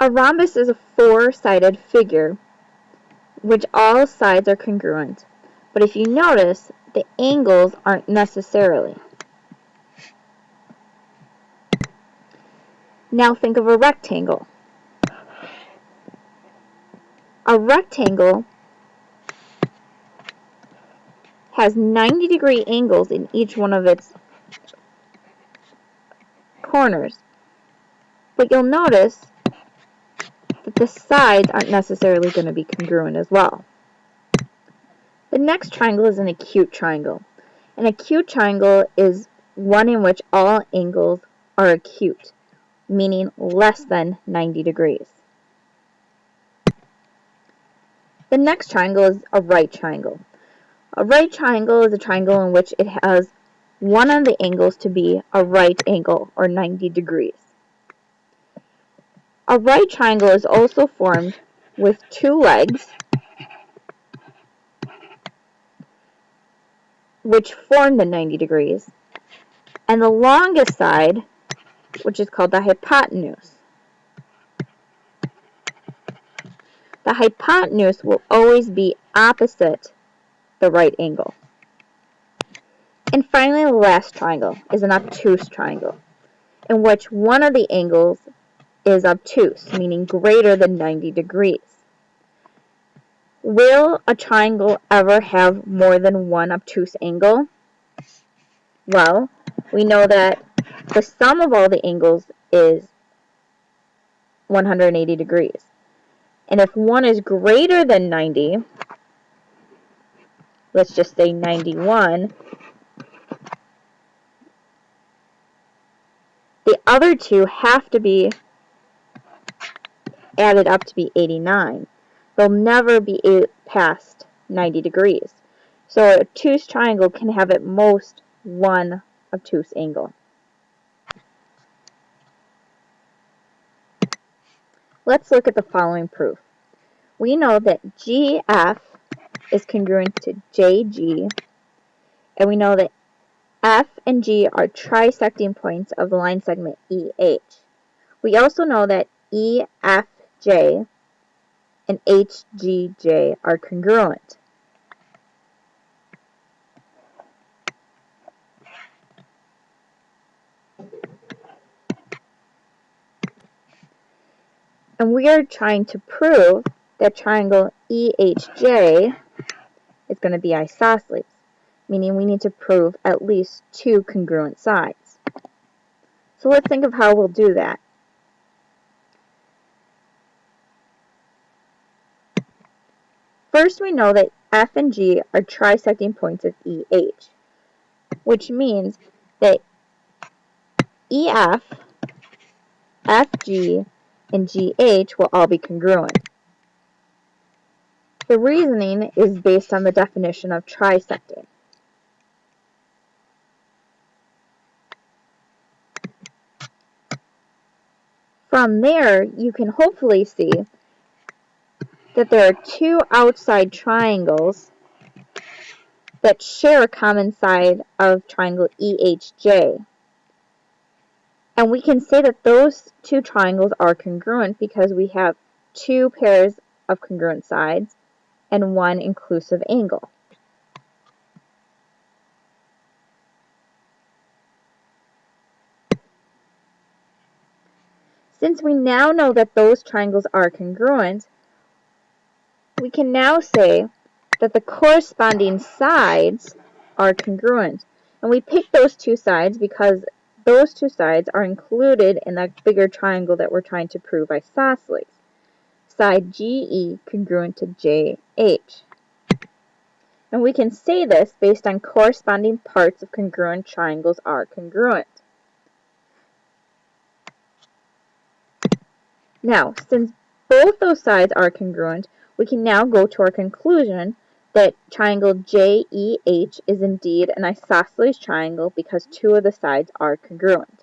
A rhombus is a four-sided figure which all sides are congruent, but if you notice, the angles aren't necessarily. Now think of a rectangle. A rectangle has 90-degree angles in each one of its corners, but you'll notice that the sides aren't necessarily going to be congruent as well. The next triangle is an acute triangle. An acute triangle is one in which all angles are acute, meaning less than 90 degrees. The next triangle is a right triangle. A right triangle is a triangle in which it has one of the angles to be a right angle, or 90 degrees. A right triangle is also formed with two legs, which form the 90 degrees, and the longest side, which is called the hypotenuse. The hypotenuse will always be opposite the right angle. And finally, the last triangle is an obtuse triangle, in which one of the angles is obtuse, meaning greater than 90 degrees. Will a triangle ever have more than one obtuse angle? Well, we know that the sum of all the angles is 180 degrees. And if one is greater than 90, let's just say 91, the other two have to be added up to be 89. They'll never be past 90 degrees. So an obtuse triangle can have at most one obtuse angle. Let's look at the following proof. We know that GF is congruent to JG, and we know that F and G are trisecting points of the line segment EH. We also know that EFJ and HGJ are congruent. And we are trying to prove that triangle EHJ is going to be isosceles, meaning we need to prove at least two congruent sides. So let's think of how we'll do that. First, we know that F and G are trisecting points of EH, which means that EF, FG, and GH will all be congruent. The reasoning is based on the definition of trisecting. From there, you can hopefully see that there are two outside triangles that share a common side of triangle EHJ. And we can say that those two triangles are congruent because we have two pairs of congruent sides and one inclusive angle. Since we now know that those triangles are congruent, we can now say that the corresponding sides are congruent. And we pick those two sides because those two sides are included in that bigger triangle that we're trying to prove isosceles. Side GE congruent to JH. And we can say this based on corresponding parts of congruent triangles are congruent. Now, since both those sides are congruent, we can now go to our conclusion that triangle JEH is indeed an isosceles triangle because two of the sides are congruent.